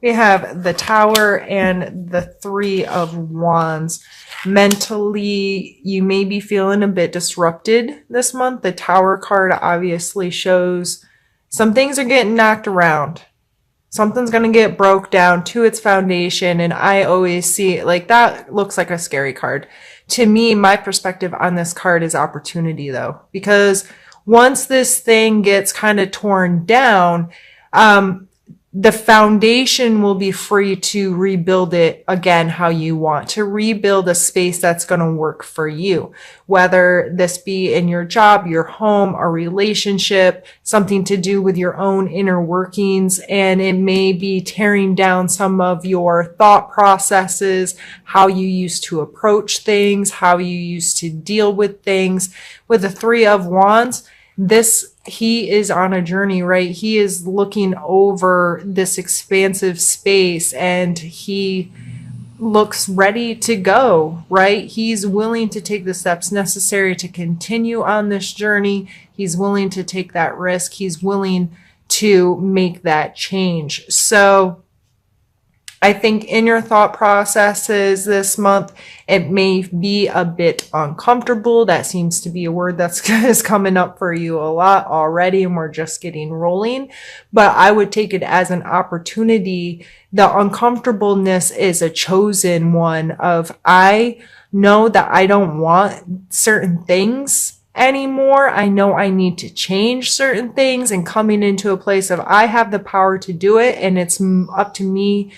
We have the Tower and the Three of Wands. Mentally, you may be feeling a bit disrupted this month. The Tower card obviously shows some things are getting knocked around. Something's going to get broke down to its foundation. And I always see it like that looks like a scary card. To me, my perspective on this card is opportunity though, because once this thing gets kind of torn down, the foundation will be free to rebuild it again how you want, to rebuild a space that's going to work for you, whether this be in your job, your home, a relationship, something to do with your own inner workings. And it may be tearing down some of your thought processes, how you used to approach things, how you used to deal with things. With the Three of Wands, he is on a journey, right? He is looking over this expansive space and he looks ready to go, right? He's willing to take the steps necessary to continue on this journey. He's willing to take that risk. He's willing to make that change. So I think in your thought processes this month, it may be a bit uncomfortable. That seems to be a word that's is coming up for you a lot already, and we're just getting rolling. But I would take it as an opportunity. The uncomfortableness is a chosen one of, I know that I don't want certain things anymore. I know I need to change certain things, and coming into a place of I have the power to do it, and it's up to me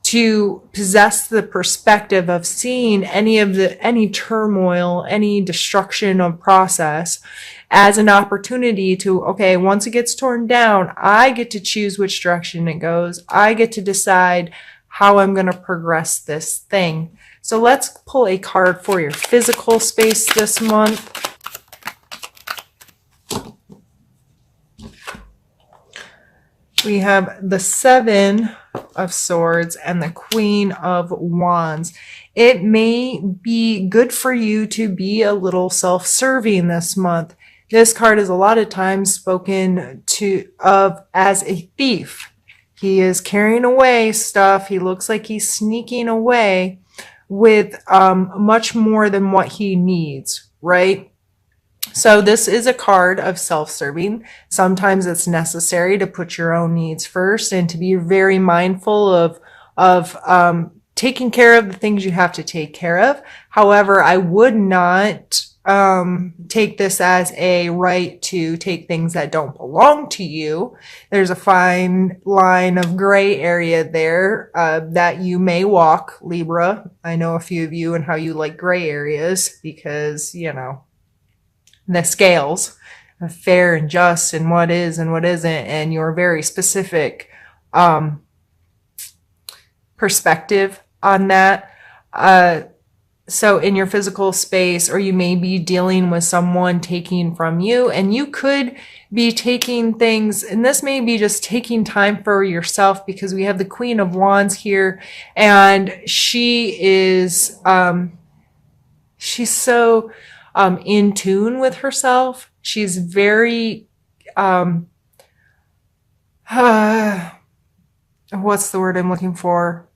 to possess the perspective of seeing any turmoil, any destruction of process as an opportunity to, okay, once it gets torn down, I get to choose which direction it goes. I get to decide how I'm going to progress this thing. So let's pull a card for your physical space this month. We have the Seven of Swords and the Queen of Wands. It may be good for you to be a little self-serving this month. This card is a lot of times spoken of as a thief. He is carrying away stuff. He looks like he's sneaking away with much more than what he needs, right? So this is a card of self-serving. Sometimes it's necessary to put your own needs first and to be very mindful of taking care of the things you have to take care of. However, I would not take this as a right to take things that don't belong to you. There's a fine line of gray area there that you may walk, Libra. I know a few of you and how you like gray areas because, you know, the scales of fair and just and what is and what isn't, and your very specific perspective on that. So in your physical space, or you may be dealing with someone taking from you, and you could be taking things, and this may be just taking time for yourself, because we have the Queen of Wands here, and she is she's so in tune with herself. She's very, what's the word I'm looking for?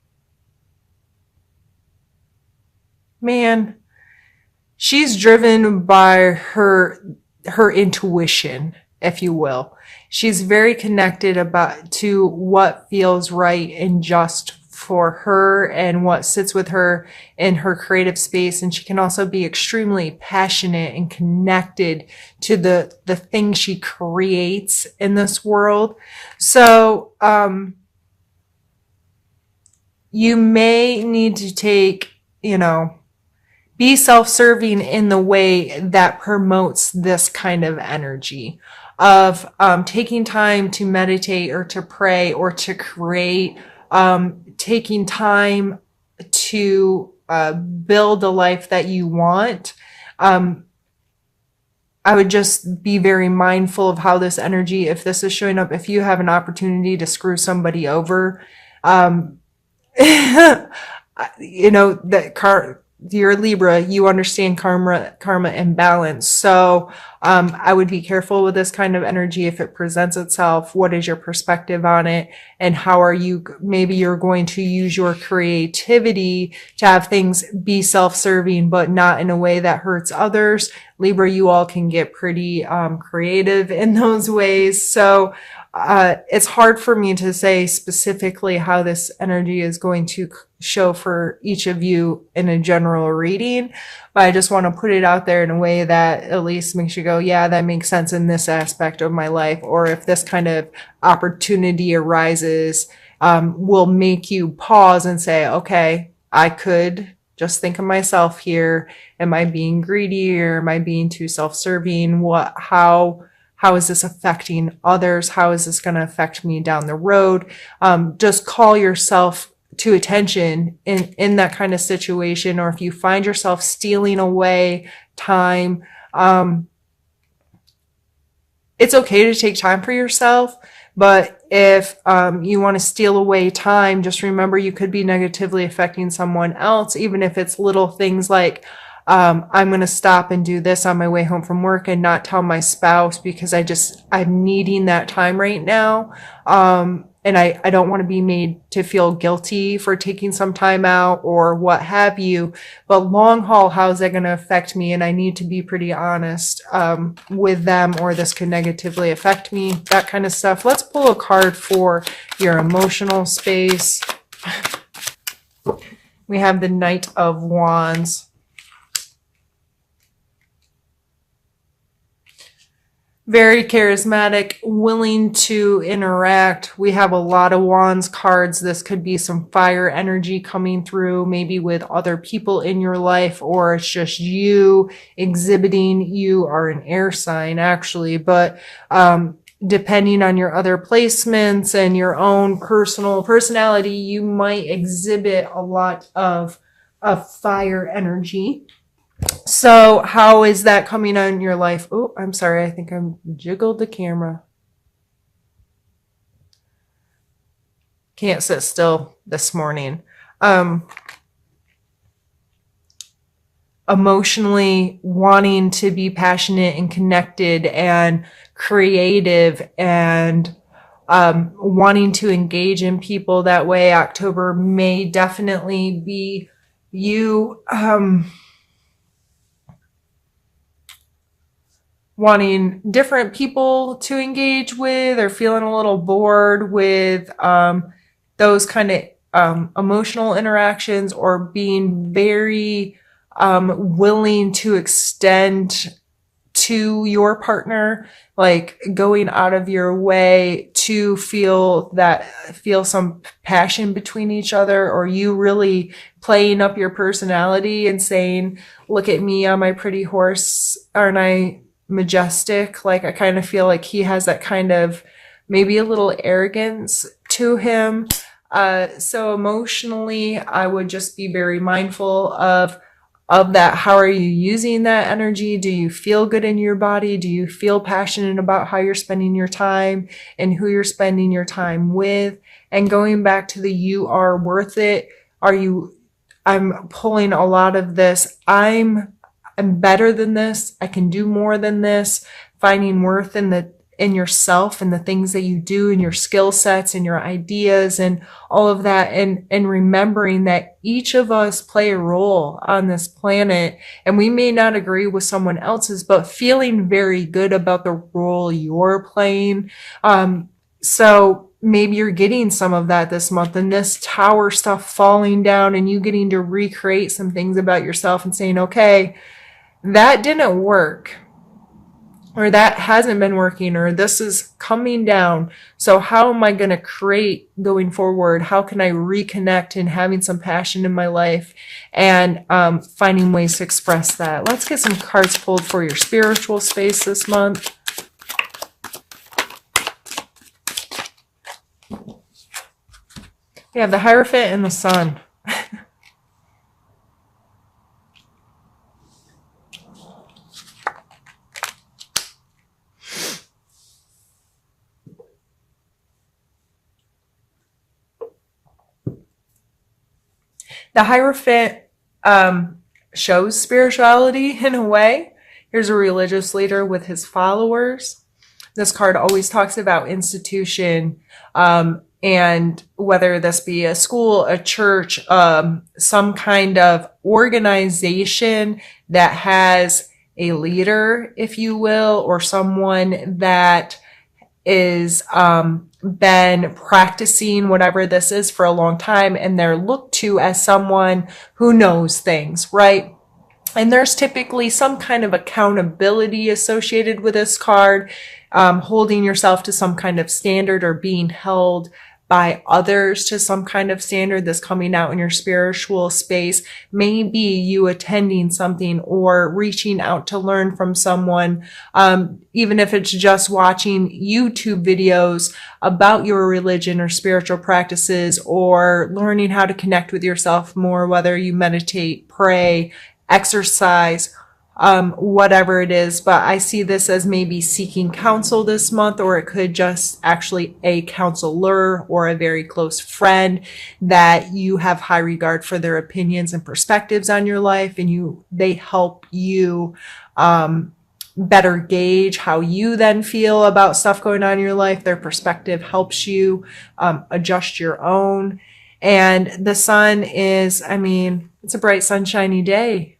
Man, she's driven by her intuition, if you will. She's very connected to what feels right and just for her and what sits with her in her creative space. And she can also be extremely passionate and connected to the thing she creates in this world. So you may need to take, be self-serving in the way that promotes this kind of energy of taking time to meditate or to pray or to create, taking time to build a life that you want. I would just be very mindful of how this energy, if this is showing up, if you have an opportunity to screw somebody over, that you're Libra, you understand karma and balance. So I would be careful with this kind of energy if it presents itself. What is your perspective on it? And how are you, maybe you're going to use your creativity to have things be self-serving, but not in a way that hurts others. Libra, you all can get pretty creative in those ways. So it's hard for me to say specifically how this energy is going to show for each of you in a general reading, but I just want to put it out there in a way that at least makes you go, yeah, that makes sense in this aspect of my life. Or if this kind of opportunity arises, will make you pause and say, okay, I could just think of myself here. Am I being greedy or am I being too self-serving? How is this affecting others? How is this going to affect me down the road? Just call yourself to attention in that kind of situation. Or if you find yourself stealing away time, it's okay to take time for yourself. But if you want to steal away time, just remember you could be negatively affecting someone else, even if it's little things like, I'm going to stop and do this on my way home from work and not tell my spouse because I'm needing that time right now. And I don't want to be made to feel guilty for taking some time out or what have you. But long haul, how is that going to affect me? And I need to be pretty honest with them, or this could negatively affect me, that kind of stuff. Let's pull a card for your emotional space. We have the Knight of Wands. Very charismatic, willing to interact. We have a lot of Wands cards. This could be some fire energy coming through, maybe with other people in your life, or it's just you exhibiting. You are an air sign, actually, but depending on your other placements and your own personal personality, you might exhibit a lot of fire energy. So how is that coming on in your life? Oh, I'm sorry. I think I jiggled the camera. Can't sit still this morning. Emotionally wanting to be passionate and connected and creative and wanting to engage in people that way. October may definitely be you wanting different people to engage with, or feeling a little bored with those kind of emotional interactions, or being very willing to extend to your partner, like going out of your way to feel some passion between each other, or you really playing up your personality and saying, look at me on my pretty horse, aren't I majestic? Like, I kind of feel like he has that kind of maybe a little arrogance to him. So emotionally, I would just be very mindful of that. How are you using that energy? Do you feel good in your body? Do you feel passionate about how you're spending your time and who you're spending your time with? And going back to the you are worth it. I'm pulling a lot of this. I'm better than this. I can do more than this. Finding worth in yourself and the things that you do and your skill sets and your ideas and all of that. And remembering that each of us play a role on this planet, and we may not agree with someone else's, but feeling very good about the role you're playing. So maybe you're getting some of that this month, and this tower stuff falling down and you getting to recreate some things about yourself and saying, okay, that didn't work, or that hasn't been working, or this is coming down. So how am I going to create going forward? How can I reconnect and having some passion in my life and finding ways to express that? Let's get some cards pulled for your spiritual space this month. We have the Hierophant and the Sun. The Hierophant shows spirituality in a way. Here's a religious leader with his followers. This card always talks about institution, and whether this be a school, a church, some kind of organization that has a leader, if you will, or someone that is been practicing whatever this is for a long time, and they're looked to as someone who knows things, right? And there's typically some kind of accountability associated with this card, holding yourself to some kind of standard or being held by others to some kind of standard that's coming out in your spiritual space. Maybe you attending something or reaching out to learn from someone, even if it's just watching YouTube videos about your religion or spiritual practices, or learning how to connect with yourself more, whether you meditate, pray, exercise, whatever it is. But I see this as maybe seeking counsel this month, or it could just actually a counselor or a very close friend that you have high regard for their opinions and perspectives on your life, and they help you better gauge how you then feel about stuff going on in your life. Their perspective helps you adjust your own. And the sun is, it's a bright sunshiny day.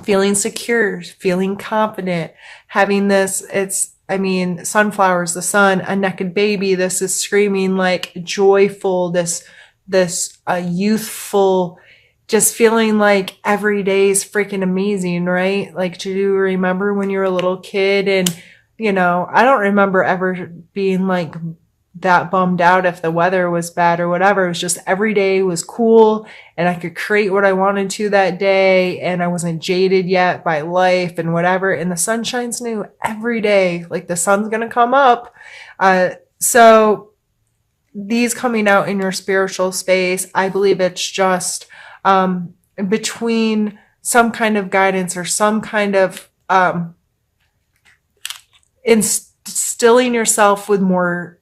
Feeling secure, feeling confident, having this, sunflowers, the sun, a naked baby. This is screaming like joyful, this youthful, just feeling like every day is freaking amazing, right? Like, do you remember when you were a little kid? And, I don't remember ever being like that bummed out if the weather was bad or whatever. It was just every day was cool, and I could create what I wanted to that day, and I wasn't jaded yet by life and whatever. And the sun shines new every day. Like, the sun's going to come up. So these coming out in your spiritual space, I believe it's just between some kind of guidance or some kind of instilling yourself with more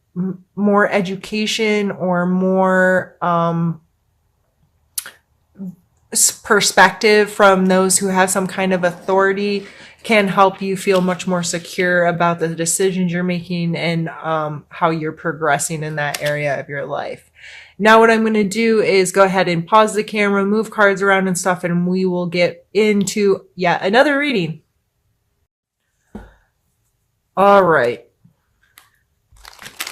education or more perspective from those who have some kind of authority can help you feel much more secure about the decisions you're making and how you're progressing in that area of your life. Now what I'm going to do is go ahead and pause the camera, move cards around and stuff, and we will get into yet another reading. All right.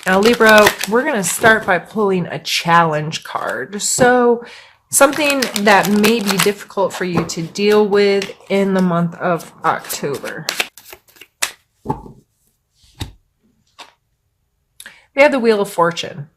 Now, Libra, we're going to start by pulling a challenge card. So, something that may be difficult for you to deal with in the month of October. We have the Wheel of Fortune.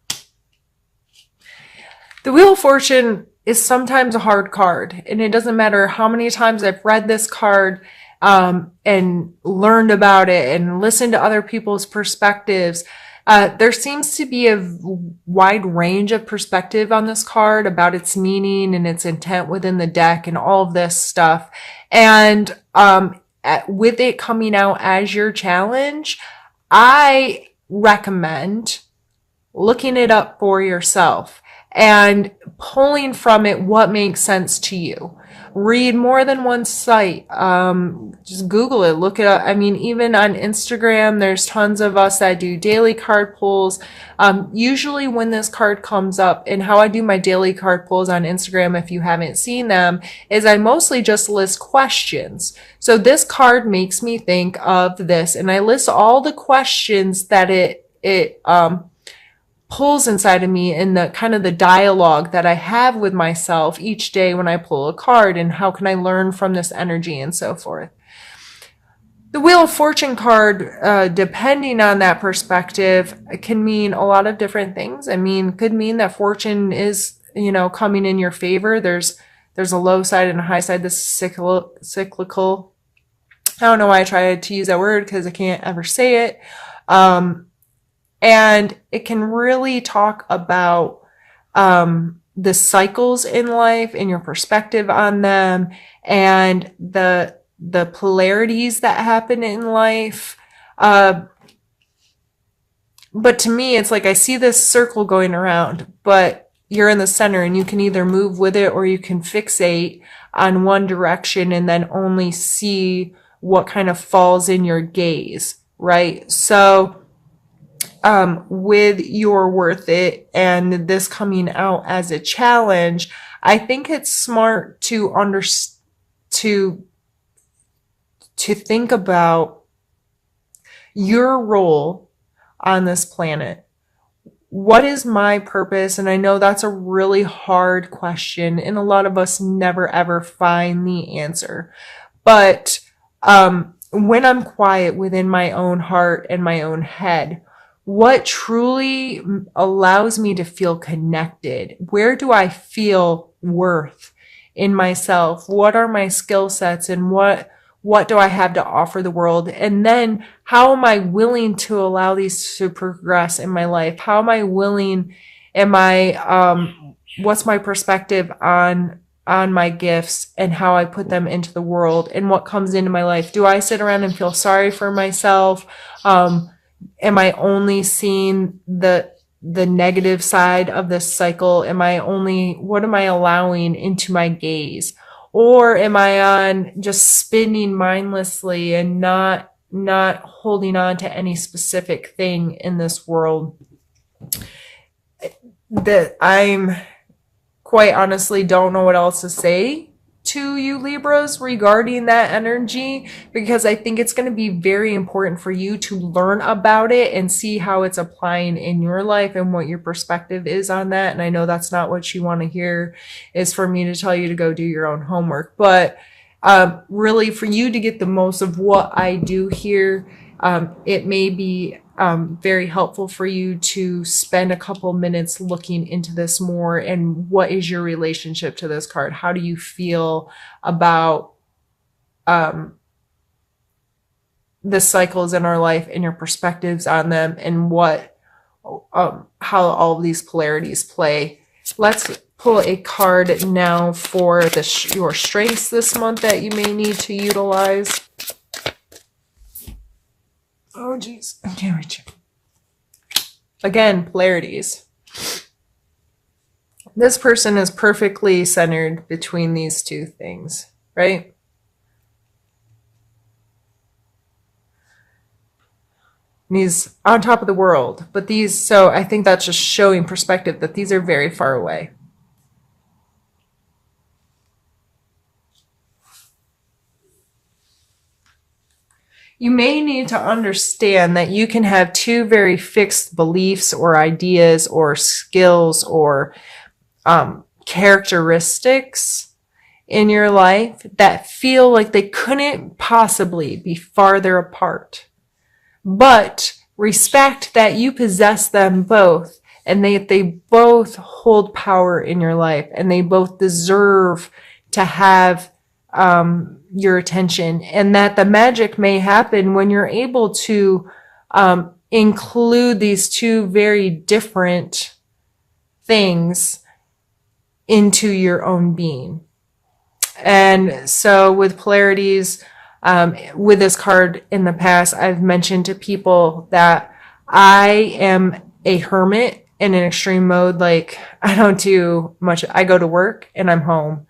The Wheel of Fortune is sometimes a hard card, and it doesn't matter how many times I've read this card and learned about it and listened to other people's perspectives. There seems to be a wide range of perspective on this card about its meaning and its intent within the deck and all of this stuff. And with it coming out as your challenge, I recommend looking it up for yourself and pulling from it what makes sense to you. Read more than one site. Just Google it, look it up. Even on Instagram, there's tons of us that do daily card pulls. Usually when this card comes up, and how I do my daily card pulls on Instagram, if you haven't seen them, is I mostly just list questions. So this card makes me think of this, and I list all the questions that it pulls inside of me in the kind of the dialogue that I have with myself each day when I pull a card, and how can I learn from this energy and so forth. The Wheel of Fortune card, depending on that perspective, can mean a lot of different things. Could mean that fortune is, coming in your favor. There's a low side and a high side. This is cyclical. I don't know why I tried to use that word, because I can't ever say it. And it can really talk about the cycles in life and your perspective on them, and the polarities that happen in life. But to me, it's like I see this circle going around, but you're in the center, and you can either move with it or you can fixate on one direction and then only see what kind of falls in your gaze, right? So with your worth it and this coming out as a challenge, I think it's smart to to think about your role on this planet. What is my purpose? And I know that's a really hard question, and a lot of us never ever find the answer. But when I'm quiet within my own heart and my own head, what truly allows me to feel connected? Where do I feel worth in myself? What are my skill sets, and what do I have to offer the world? And then how am I willing to allow these to progress in my life? How am I willing, what's my perspective on my gifts and how I put them into the world and what comes into my life? Do I sit around and feel sorry for myself? Am I only seeing the negative side of this cycle? What am I allowing into my gaze? Or am I on just spinning mindlessly and not holding on to any specific thing in this world? That I'm quite honestly don't know what else to say to you Libras regarding that energy, because I think it's going to be very important for you to learn about it and see how it's applying in your life and what your perspective is on that. And I know that's not what you want to hear, is for me to tell you to go do your own homework, but really for you to get the most of what I do here, it may be very helpful for you to spend a couple minutes looking into this more. And what is your relationship to this card? How do you feel about the cycles in our life and your perspectives on them, and how all of these polarities play? Let's pull a card now for your strengths this month that you may need to utilize. Oh, geez. Okay, reach. Again, polarities. This person is perfectly centered between these two things, right? And he's on top of the world, but so I think that's just showing perspective that these are very far away. You may need to understand that you can have two very fixed beliefs or ideas or skills or characteristics in your life that feel like they couldn't possibly be farther apart. But respect that you possess them both, and they both hold power in your life, and they both deserve to have your attention, and that the magic may happen when you're able to include these two very different things into your own being. And so with polarities, with this card in the past, I've mentioned to people that I am a hermit in an extreme mode. Like, I don't do much. I go to work and I'm home.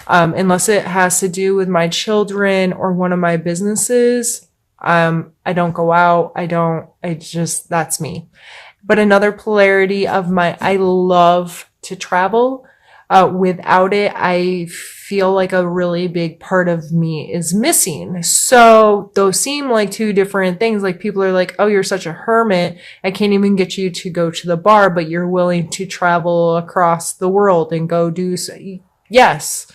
Unless it has to do with my children or one of my businesses, I don't go out. That's me. But another polarity of I love to travel. Without it, I feel like a really big part of me is missing. So those seem like two different things. Like, people are like, oh, you're such a hermit. I can't even get you to go to the bar, but you're willing to travel across the world and go do so. Yes.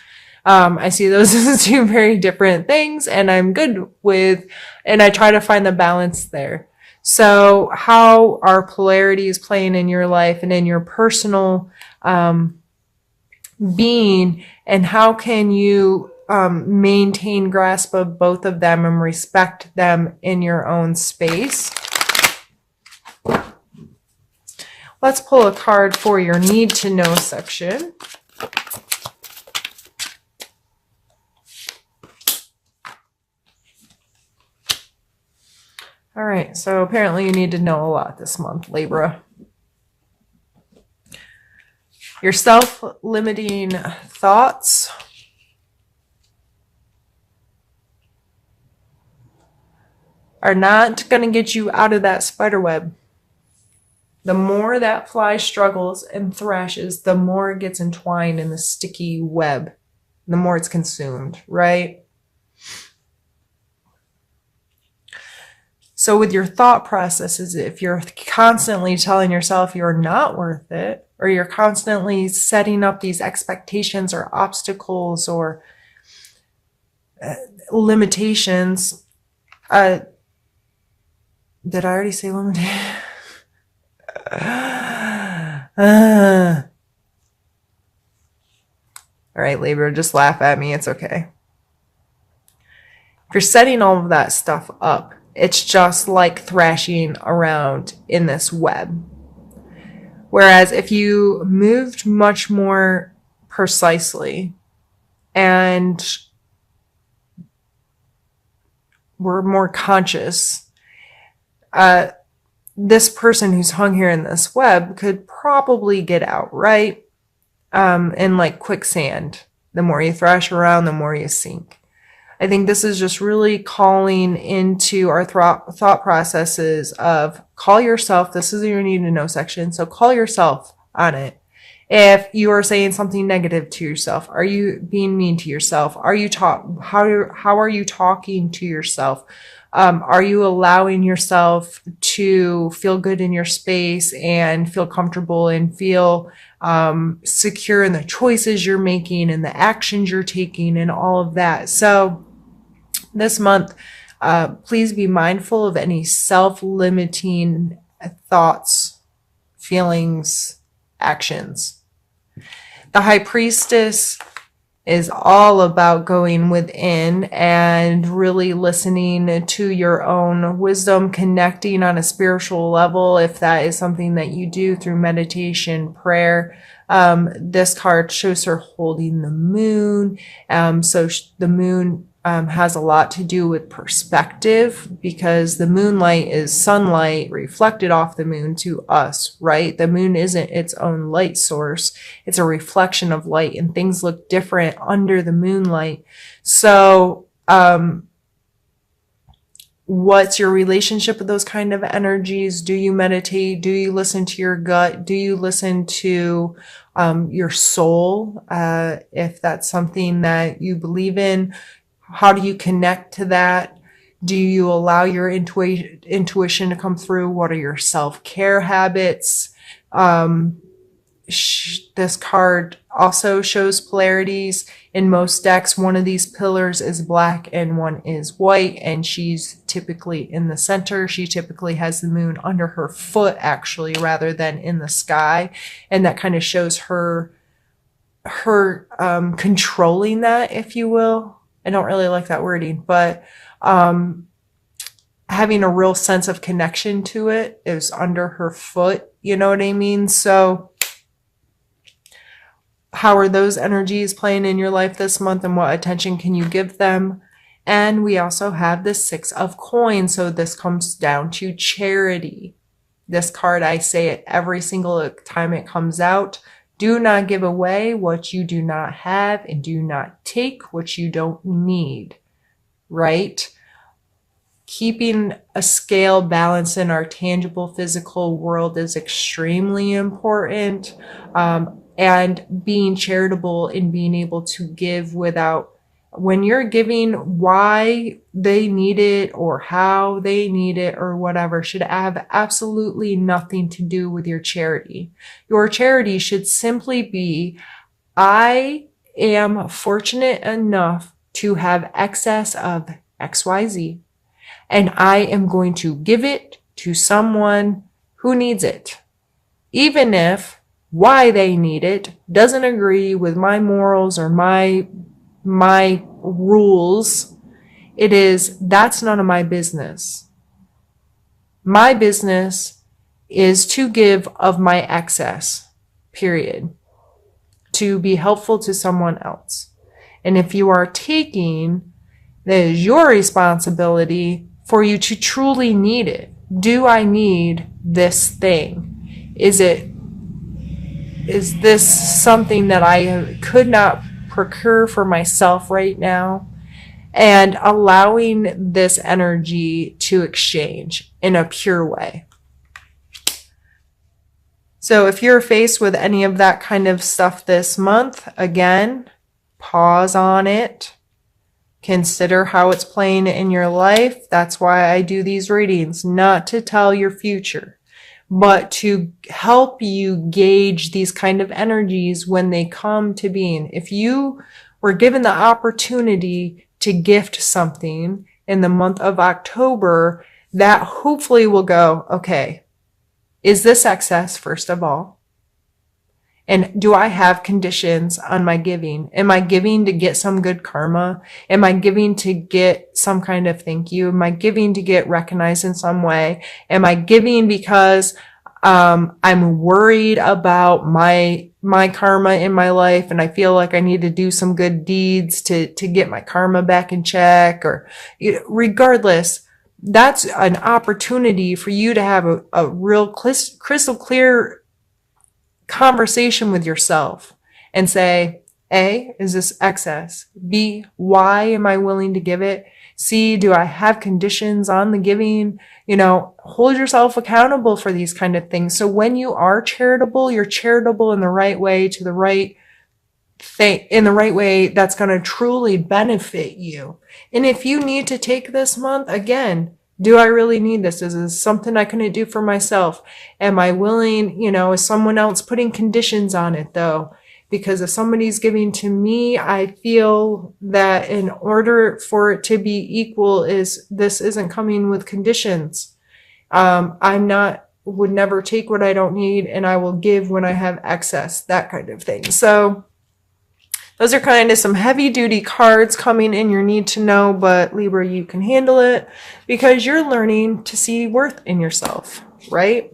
I see those as two very different things, and I'm good with, and I try to find the balance there. So how are polarities playing in your life and in your personal being, and how can you maintain grasp of both of them and respect them in your own space? Let's pull a card for your need to know section. All right, so apparently you need to know a lot this month, Libra. Your self-limiting thoughts are not going to get you out of that spider web. The more that fly struggles and thrashes, the more it gets entwined in the sticky web, the more it's consumed, right? So with your thought processes, if you're constantly telling yourself you're not worth it, or you're constantly setting up these expectations or obstacles or limitations, did I already say limitation? All right, Libra, just laugh at me. It's okay. If you're setting all of that stuff up, it's just like thrashing around in this web. Whereas if you moved much more precisely and were more conscious, this person who's hung here in this web could probably get out, right? In like quicksand. The more you thrash around, the more you sink. I think this is just really calling into our thought processes of call yourself. This is your need to know section. So call yourself on it. If you are saying something negative to yourself, are you being mean to yourself? Are you how are you talking to yourself? Are you allowing yourself to feel good in your space and feel comfortable and feel secure in the choices you're making and the actions you're taking and all of that? So this month, please be mindful of any self-limiting thoughts, feelings, actions. The High Priestess is all about going within and really listening to your own wisdom, connecting on a spiritual level, if that is something that you do through meditation, prayer. This card shows her holding the moon. So the moon has a lot to do with perspective, because the moonlight is sunlight reflected off the moon to us, right? The moon isn't its own light source. It's a reflection of light, and things look different under the moonlight. So, what's your relationship with those kind of energies? Do you meditate? Do you listen to your gut? Do you listen to your soul? If that's something that you believe in, how do you connect to that? Do you allow your intuition to come through? What are your self-care habits? This card also shows polarities. In most decks, one of these pillars is black and one is white, and she's typically in the center. She typically has the moon under her foot, actually, rather than in the sky. And that kind of shows her controlling that, if you will. I don't really like that wording, but having a real sense of connection to it is under her foot. You know what I mean? So how are those energies playing in your life this month, and what attention can you give them? And we also have the Six of Coins. So this comes down to charity. This card, I say it every single time it comes out. Do not give away what you do not have, and do not take what you don't need, right? Keeping a scale balance in our tangible physical world is extremely important. And being charitable and being able to give without, when you're giving, why they need it or how they need it or whatever should have absolutely nothing to do with your charity. Your charity should simply be, I am fortunate enough to have excess of XYZ, and I am going to give it to someone who needs it. Even if why they need it doesn't agree with my morals or my rules, that's none of my business. My business is to give of my excess, period, to be helpful to someone else. And if you are taking, that is your responsibility for you to truly need it. Do I need this thing? Is it is this something that I could not procure for myself right now? And allowing this energy to exchange in a pure way. So if you're faced with any of that kind of stuff this month, again, pause on it. Consider how it's playing in your life. That's why I do these readings, not to tell your future, but to help you gauge these kind of energies when they come to being. If you were given the opportunity to gift something in the month of October, that hopefully will go, okay, is this excess, first of all? And do I have conditions on my giving? Am I giving to get some good karma? Am I giving to get some kind of thank you? Am I giving to get recognized in some way? Am I giving because I'm worried about my karma in my life and I feel like I need to do some good deeds to get my karma back in check? Or regardless, that's an opportunity for you to have a real crystal clear conversation with yourself and say, A, is this excess? B, why am I willing to give it? C, do I have conditions on the giving? Hold yourself accountable for these kind of things. So when you are charitable, you're charitable in the right way, to the right thing, in the right way that's going to truly benefit you. And if you need to take this month, again, do I really need this? Is this something I couldn't do for myself? Am I willing, is someone else putting conditions on it though? Because if somebody's giving to me, I feel that in order for it to be equal, this isn't coming with conditions. Would never take what I don't need, and I will give when I have excess, that kind of thing. So those are kind of some heavy duty cards coming in your need to know, but Libra, you can handle it because you're learning to see worth in yourself, right?